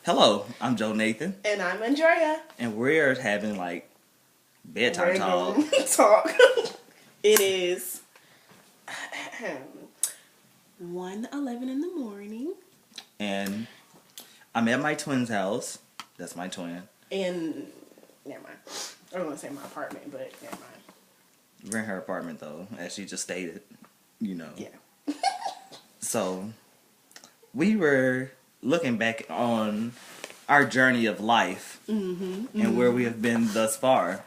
Hello, I'm Joe Nathan. And I'm Andrea. And we're having bedtime talk. talk. It is 1:11 in the morning. And I'm at my twin's house. That's my twin. And never mind. I was gonna say my apartment, but never mind. We're in her apartment though, as she just stated. Yeah. So we were looking back on our journey of life and where we have been thus far.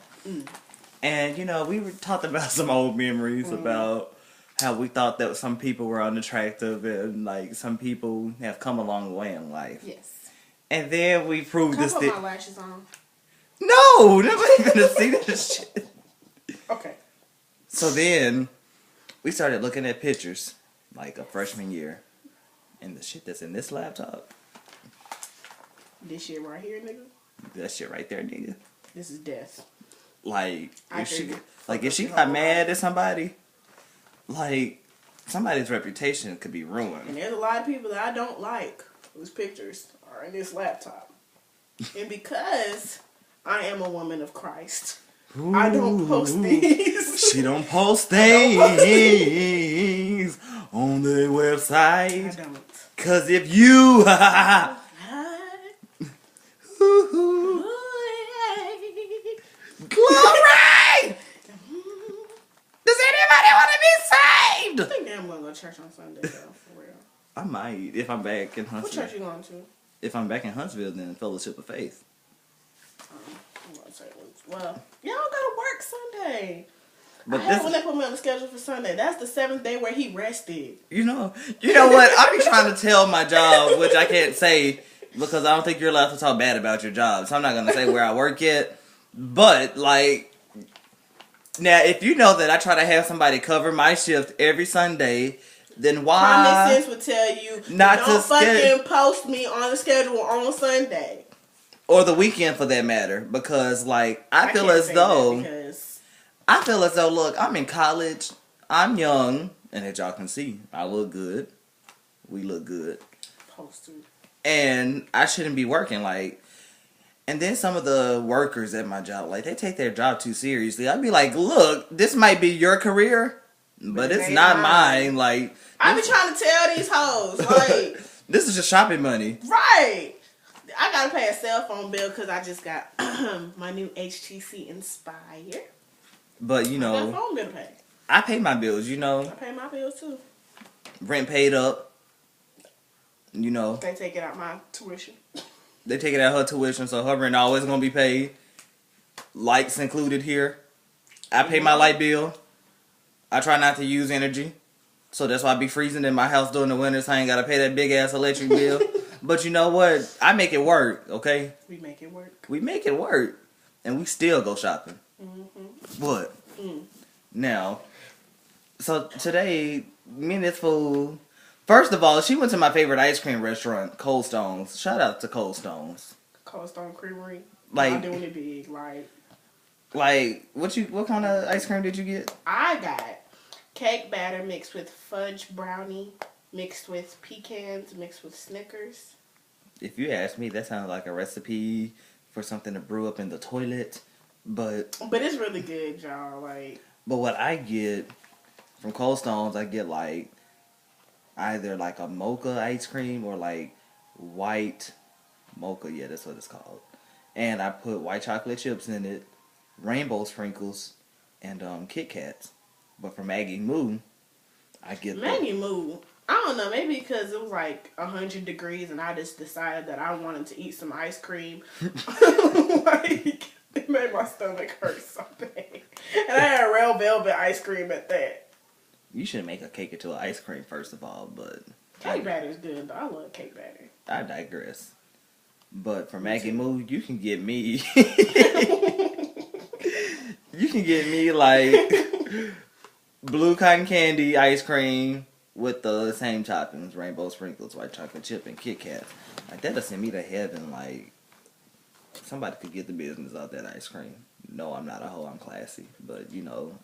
And, we were talking about some old memories about how we thought that some people were unattractive and, some people have come a long way in life. Yes. And then we proved Can I this. put my lashes on? No! Nobody's gonna see this shit. Okay. So then we started looking at pictures, a freshman year. And the shit that's in this laptop. This shit right here, nigga. That shit right there, nigga. This is death. If she got mad at somebody, somebody's reputation could be ruined. And there's a lot of people that I don't like whose pictures are in this laptop. And because I am a woman of Christ, ooh, I don't post these. She don't post things on the website. I don't. Cause if you glory! Does anybody want to be saved? I think I'm gonna go to church on Sunday though, for real. I might if I'm back in Huntsville. What church you going to? If I'm back in Huntsville, then Fellowship of Faith. I'm gonna say, well, y'all gotta work Sunday. But I hate when they put me on the schedule for Sunday. That's the 7th day where he rested. You know what? I be trying to tell my job, which I can't say because I don't think you're allowed to talk bad about your job. So I'm not gonna say where I work yet. But now if you know that I try to have somebody cover my shift every Sunday, then why? Common sense would tell you not don't to fucking post me on the schedule on Sunday or the weekend for that matter. Because I feel as though. Look, I'm in college, I'm young, and as y'all can see, I look good. We look good. Supposed to. And I shouldn't be working, and then some of the workers at my job, they take their job too seriously. I'd be like, look, this might be your career, but it's not mine. I be trying to tell these hoes, this is just shopping money. Right. I gotta pay a cell phone bill because I just got my new HTC Inspire. But, I got a phone bill to pay. I pay my bills, I pay my bills, too. Rent paid up, They take it out my tuition. They take it out her tuition, so her rent always going to be paid. Lights included here. I pay my light bill. I try not to use energy. So that's why I be freezing in my house during the winter, so I ain't got to pay that big-ass electric bill. But you know what? I make it work, okay? We make it work. We make it work. And we still go shopping. What? Now, so today, me and this fool, first of all, she went to my favorite ice cream restaurant, Cold Stones. Shout out to Cold Stones. Cold Stone Creamery. I'm doing it big, what kind of ice cream did you get? I got cake batter mixed with fudge brownie, mixed with pecans, mixed with Snickers. If you ask me, that sounds like a recipe for something to brew up in the toilet. But it's really good, y'all. But what I get from Cold Stones, I get either a mocha ice cream or white mocha. Yeah, that's what it's called. And I put white chocolate chips in it, rainbow sprinkles, and Kit Kats. But for Maggie Moo, I get Maggie Moo. I don't know, maybe because it was 100 degrees and I just decided that I wanted to eat some ice cream. It made my stomach hurt so bad. And I had real velvet ice cream at that. You should make a cake into an ice cream first of all, but cake batter is good though. I love cake batter. I digress. But for Maggie Moo, you can get me you can get me blue cotton candy ice cream with the same toppings, rainbow sprinkles, white chocolate chip, and Kit Kats. That'll send me to heaven. Somebody could get the business out that ice cream. No, I'm not a hoe. I'm classy. But,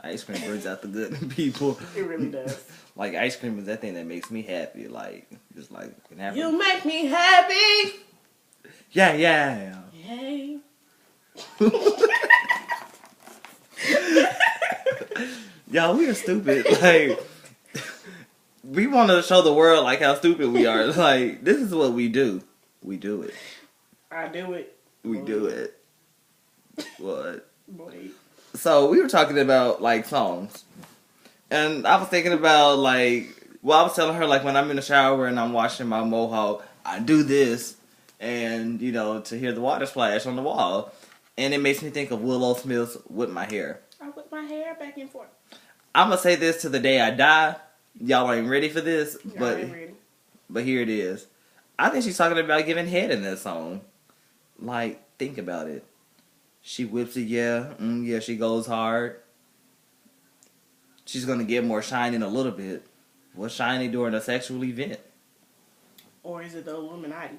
ice cream brings out the good in people. It really does. Ice cream is that thing that makes me happy. You make me happy! Yeah. Hey. Y'all, we are stupid. Like, we want to show the world, like, how stupid we are. Like, this is what we do. We do it. I do it. We do it. What? Boy. So, we were talking about, like, songs. And I was thinking about, like, well, I was telling her, like, when I'm in the shower and I'm washing my mohawk, I do this. And, you know, to hear the water splash on the wall. And it makes me think of Willow Smith's Whip My Hair. I whip my hair back and forth. I'm going to say this to the day I die. Y'all ain't ready for this. Y'all ain't ready. But here it is. I think she's talking about giving head in this song. Like, think about it. She whips it, yeah, she goes hard. She's going to get more shiny in a little bit. What's shiny during a sexual event? Or is it the Illuminati?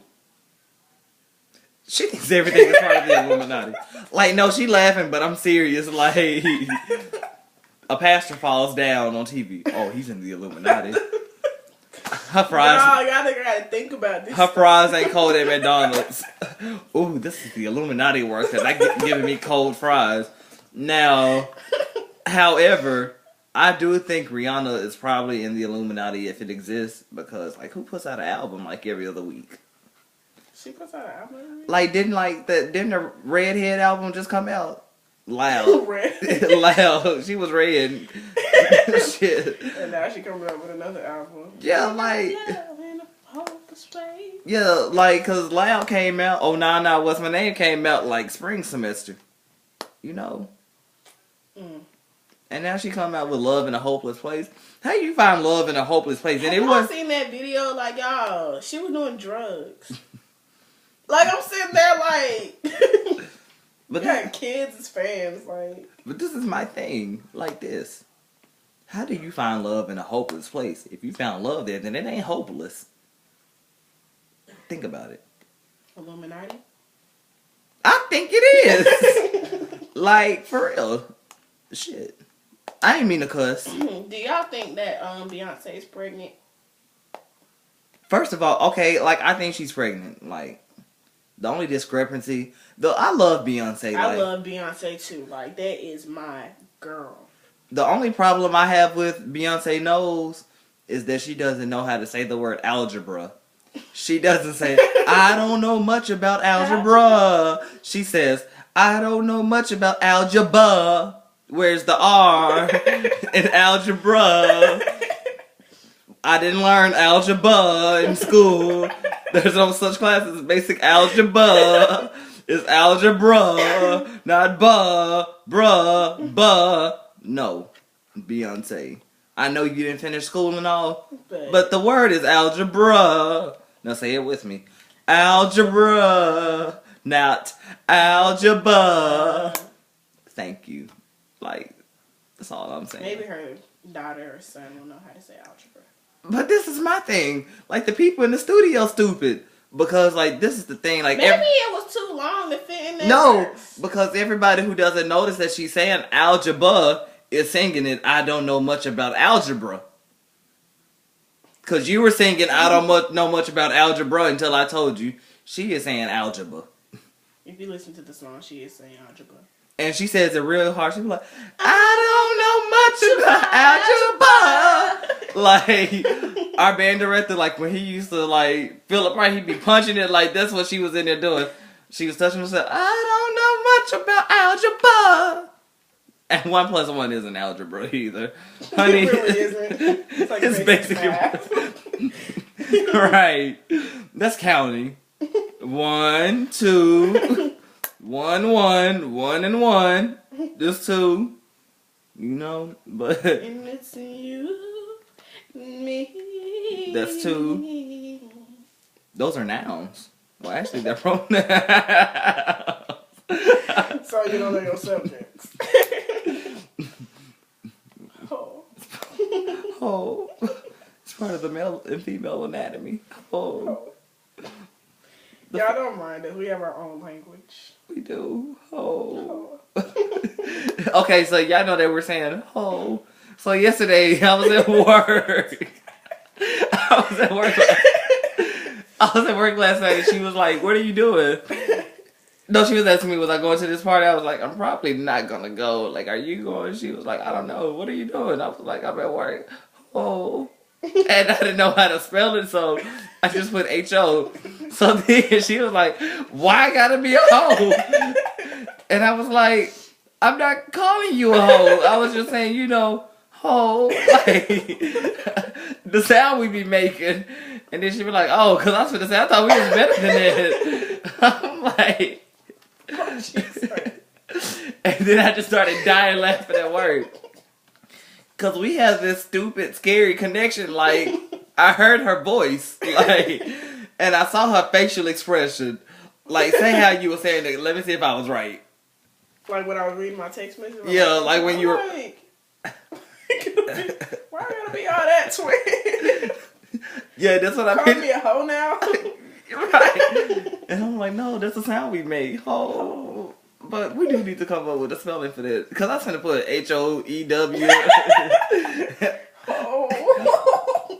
She thinks everything is part of the Illuminati. Like, no, she laughing, but I'm serious. Like, a pastor falls down on TV. Oh, he's in the Illuminati. Her fries. No, y'all gotta think about this. Her fries ain't cold at McDonald's. Ooh, this is the Illuminati work because they giving me cold fries. Now, however, I do think Rihanna is probably in the Illuminati if it exists because, like, who puts out an album like every other week? She puts out an album every week? Like, didn't the Redhead album just come out? Loud. Loud. She was red. Shit. And now she coming up with another album. Yeah, like. Yeah, like, cause Loud came out. Oh, nah, What's My Name came out like spring semester. You know? And now she come out with Love in a Hopeless Place. How you find love in a hopeless place? And Have y'all seen that video? Like, y'all, she was doing drugs. Like, I'm sitting there like... But you got kids as fans, like... But this is my thing. Like this. How do you find love in a hopeless place? If you found love there, then it ain't hopeless. Think about it. Illuminati? I think it is. Like, for real. Shit. I ain't mean to cuss. Do y'all think that Beyonce is pregnant? First of all, okay, like, I think she's pregnant. Like, the only discrepancy... Though I love Beyonce. I love Beyonce, too. Like, that is my girl. The only problem I have with Beyonce knows is that she doesn't know how to say the word algebra. She doesn't say, I don't know much about algebra. She says, I don't know much about algebra. Where's the R in algebra? I didn't learn algebra in school. There's no such class as basic algebra. It's algebra, not bruh. No, Beyonce. I know you didn't finish school and all, but the word is algebra. Now say it with me. Algebra, not algebra. Thank you. Like, that's all I'm saying. Maybe her daughter or son will know how to say algebra. But this is my thing. Like, the people in the studio stupid. Because, like, this is the thing. Like, maybe it was too long to fit in there. No, because everybody who doesn't notice that she's saying algebra is singing it, I don't know much about algebra. Because you were singing, I don't know much about algebra until I told you. She is saying algebra. If you listen to the song, she is saying algebra. And she says it real hard. She's like, I don't know much about algebra. Like, our band director, like, when he used to, like, Philip Wright, he'd be punching it. Like, that's what she was in there doing. She was touching herself. I don't know much about algebra. And 1 + 1 isn't algebra either. Honey, it really isn't. It's like it's basically right. That's counting. 1, 2, 1, 1, 1 and 1. Just 2. You know, but and it's you, me. That's 2. Those are nouns. Well, actually, they're pronouns. So you don't know your subjects. Oh. It's part of the male and female anatomy. Oh. Y'all don't mind it. We have our own language. We do. Oh. Okay, so y'all know that we're saying oh. So yesterday I was at work. I was at work last night and she was like, what are you doing? No, she was asking me, was I going to this party? I was like, I'm probably not going to go. Like, are you going? She was like, I don't know. What are you doing? I was like, I'm at work. Oh. And I didn't know how to spell it, so I just put H-O. So then she was like, why I gotta be a hoe? And I was like, I'm not calling you a hoe. I was just saying, hoe. Like, the sound we be making. And then she be like, oh, because I was going to say, I thought we was better than that. I'm like... And then I just started dying laughing at work. Because we have this stupid, scary connection. Like, I heard her voice. Like, and I saw her facial expression. Like, say how you were saying it. Let me see if I was right. Like when I was reading my text message? Yeah, like when you were... Like, why gotta be all that twin? Yeah, that's what I Call me a hoe now? Right. And I'm like, no, that's the sound we make. Ho. But we do need to come up with a spelling for that. Because I was going to put H-O-E-W. Oh.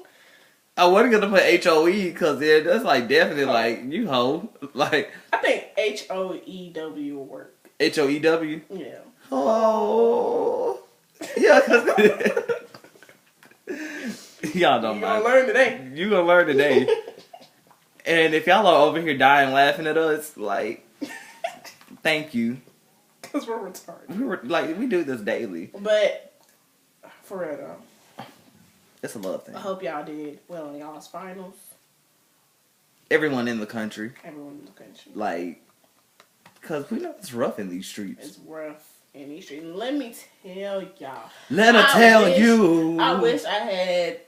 I wasn't going to put H-O-E because that's like definitely like, you hoe. Like, I think H-O-E-W will work. H-O-E-W? Yeah. Oh. Yeah, because... Y'all don't mind. You gonna learn today. You gonna learn today. And if y'all are over here dying laughing at us, like, thank you. Because we're retarded. We do this daily. But, for real though. It's a love thing. I hope y'all did well in y'all's finals. Everyone in the country. Everyone in the country. Like, because we know it's rough in these streets. It's rough in these streets. And let me tell y'all. Let her tell you. I wish I had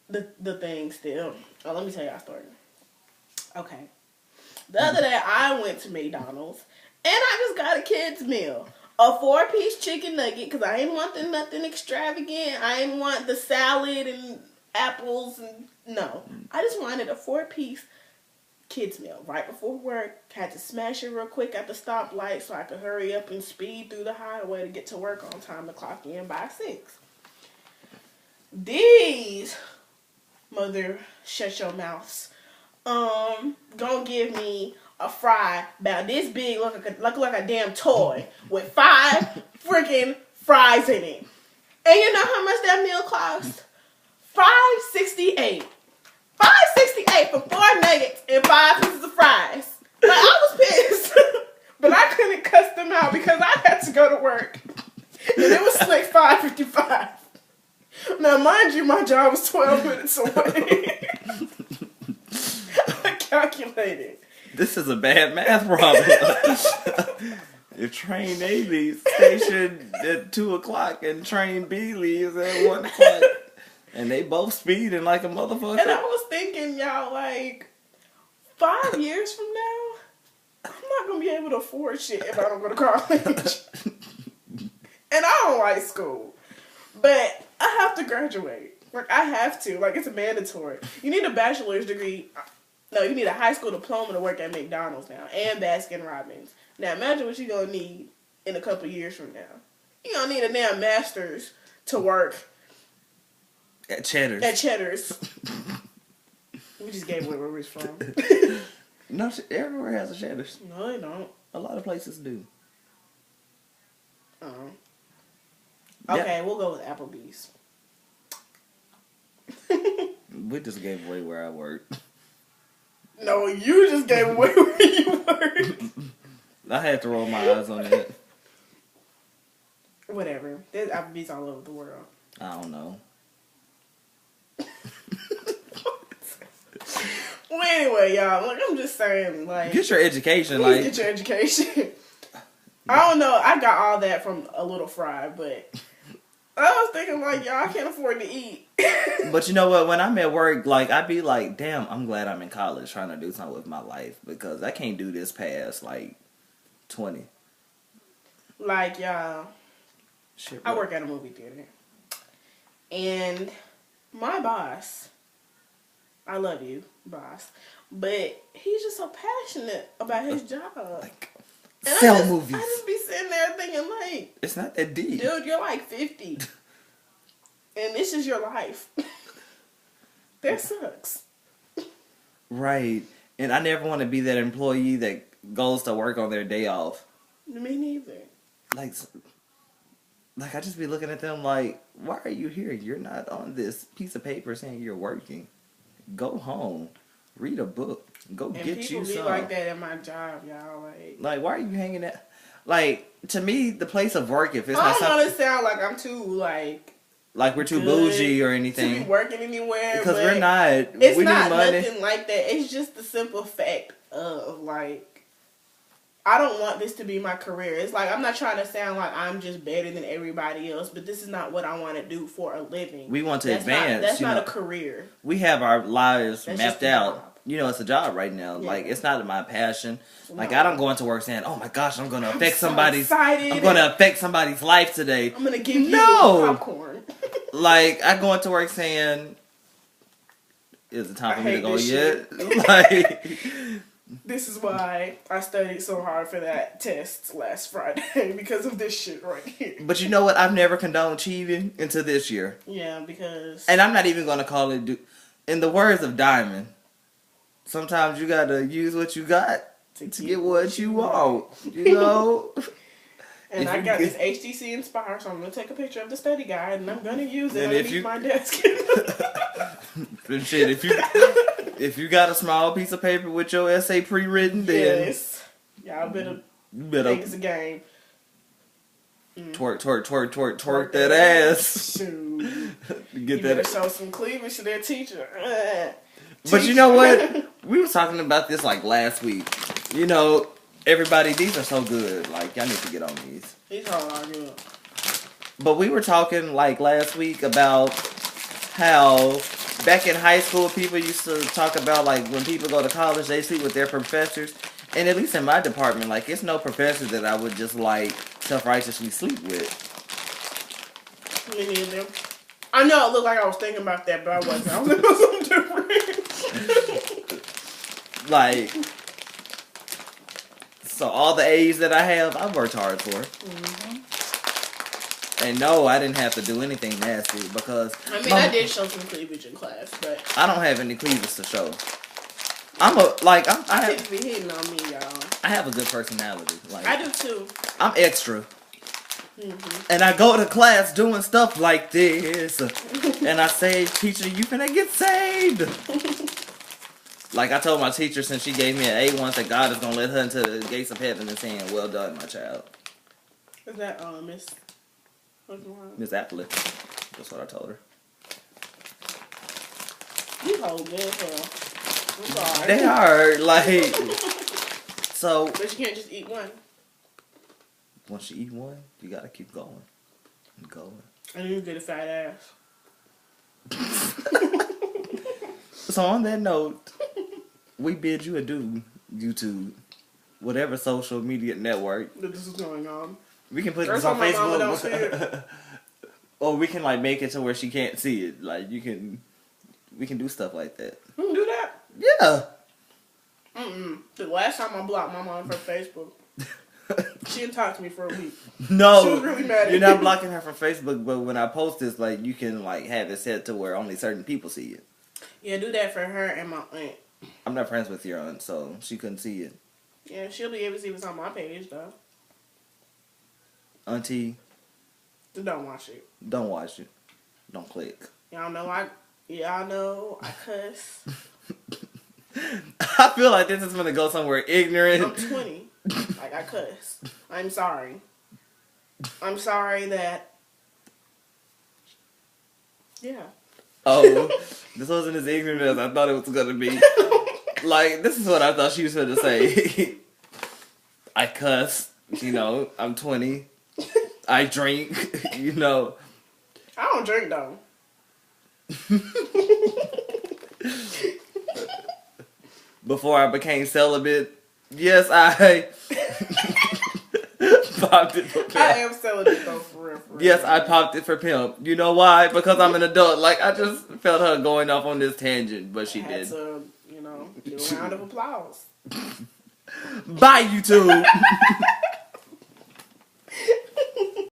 the thing still. Oh, let me tell y'all a story. Okay. The other day, I went to McDonald's, and I just got a kid's meal. A 4-piece chicken nugget, because I ain't want nothing extravagant. I ain't want the salad and apples. And no. I just wanted a 4-piece kid's meal. Right before work, had to smash it real quick at the stoplight so I could hurry up and speed through the highway to get to work on time to clock in by 6. These mother shut your mouths. Gonna give me a fry about this big, look like a damn toy with 5 freaking fries in it. And you know how much that meal cost? $5.68. $5.68 for 4 nuggets and 5 pieces of fries. Like, I was pissed, but I couldn't cuss them out because I had to go to work, and it was like $5.55. Now, mind you, my job was 12 minutes away. I calculated. This is a bad math problem. If train A leaves station at 2 o'clock and train B leaves at 1 o'clock, and they both speeding like a motherfucker. And I was thinking, y'all, like, 5 years from now, I'm not going to be able to afford shit if I don't go to college. And I don't like school. But I have to graduate. Like, I have to. Like, it's mandatory. You need a bachelor's degree. No, you need a high school diploma to work at McDonald's now. And Baskin Robbins. Now, imagine what you're going to need in a couple years from now. You're going to need a damn master's to work at Cheddar's. We just gave away where we're from. No, everywhere has a Cheddar's. No, they don't. A lot of places do. Okay, we'll go with Applebee's. We just gave away where I work. No, you just gave away where you work. I had to roll my eyes on that. Whatever. There's Applebee's all over the world. I don't know. Well, anyway, y'all. Like, I'm just saying, like, get your education. Like, get your education. I don't know. I got all that from a little fry, but I was thinking, like, y'all, I can't afford to eat. But you know what? When I'm at work, like, I'd be like, damn, I'm glad I'm in college trying to do something with my life because I can't do this past, like, 20. Like, y'all, shit, I work at a movie theater. And my boss, I love you, boss, but he's just so passionate about his job. Like, sell movies. I just be sitting there thinking, like, it's not that deep. Dude, you're like 50. And this is your life. That sucks. Right. And I never want to be that employee that goes to work on their day off. Me neither. Like, I just be looking at them like, why are you here? You're not on this piece of paper saying you're working. Go home. Read a book. Go And get you people be some. like that at my job, y'all. Like, why are you hanging out? Like, to me, the place of work, if it's I not don't something... want to sound like I'm too, like we're too good bougie or to anything. be working anywhere. Because but we're not. It's we not need money. nothing like that. It's just the simple fact of, like, I don't want this to be my career. It's like, I'm not trying to sound like I'm just better than everybody else, but this is not what I want to do for a living. We want to advance. That's not a career. We have our lives That's mapped out. You know, it's a job right now. Yeah. Like, it's not my passion. Like, No. I don't go into work saying, "Oh my gosh, I'm going to affect somebody's. Excited. I'm going to affect somebody's life today." I'm gonna give you No. popcorn. Like, I go into work saying, "Is it time for me to hate go this yet?" shit. Like, This is why I studied so hard for that test last Friday because of this shit right here. but you know what? I've never condoned cheating until this year, Yeah, because and I'm not even going to call it. In the words of Diamond, sometimes you gotta use what you got to get what you want. You know. and If I you got get- this HTC Inspire, so I'm gonna take a picture of the study guide and I'm gonna use it And if underneath you- my desk. And shit, if you got a small piece of paper with your essay pre-written, then Yes, y'all better you better think it's a game. twerk that ass. Shoot. Get You better that. show some cleavage to that teacher. But you know what? We were talking about this like last week. You know, everybody, these are so good. Like, y'all need to get on these. These all are good. But we were talking like last week about how back in high school people used to talk about like when people go to college they sleep with their professors. And at least in my department, like it's no professor that I would just like self-righteously sleep with. Me neither. I know it looked like I was thinking about that, but I wasn't. I was thinking about something different. Like, so all the A's that I have, I've worked hard for. Mm-hmm. And no, I didn't have to do anything nasty because... I mean, I did show some cleavage in class, but... I don't have any cleavage to show. I think be hitting on me, y'all. I have a good personality. Like I do too. I'm extra. Mm-hmm. And I go to class doing stuff like this. And I say, teacher, you finna get saved. Like I told my teacher since she gave me an A once that God is gonna let her into the gates of heaven and saying, well done, my child. Is that Miss? What's her name? Miss Appley. That's what I told her. You hold good as hell. I'm sorry. They are, like... So... But you can't just eat one. Once you eat one, you gotta keep going. And going. And you get a fat ass. So on that note, we bid you adieu, YouTube. Whatever social media network. That this is going on. We can put First this on time my mama don't see Facebook. it. Or we can like make it to where she can't see it. Like we can do stuff like that. You can do that? Yeah. The last time I blocked my mom from Facebook, she didn't talk to me for a week. No. She was really mad at You're me. not blocking her from Facebook, but when I post this, like you can like have it set to where only certain people see it. Yeah, do that for her and my aunt. I'm not friends with your aunt, so she couldn't see it. Yeah, she'll be able to see what's on my page though. Auntie, Just don't watch it. don't watch it. Don't click. Y'all know I cuss. I feel like this is gonna go somewhere ignorant. I'm 20. Like I cuss. I'm sorry. I'm sorry that. Yeah. Oh, this wasn't as ignorant as I thought it was gonna be. Like, this is what I thought she was gonna say. I cuss, you know, I'm 20. I drink, you know. I don't drink though. Before I became celibate, yes, I popped it for pimp. I am celibate though, for real. Yes, I popped it for pimp. You know why? Because I'm an adult. Like, I just felt her going off on this tangent, but she I had did. to, do a round of applause. Bye, YouTube.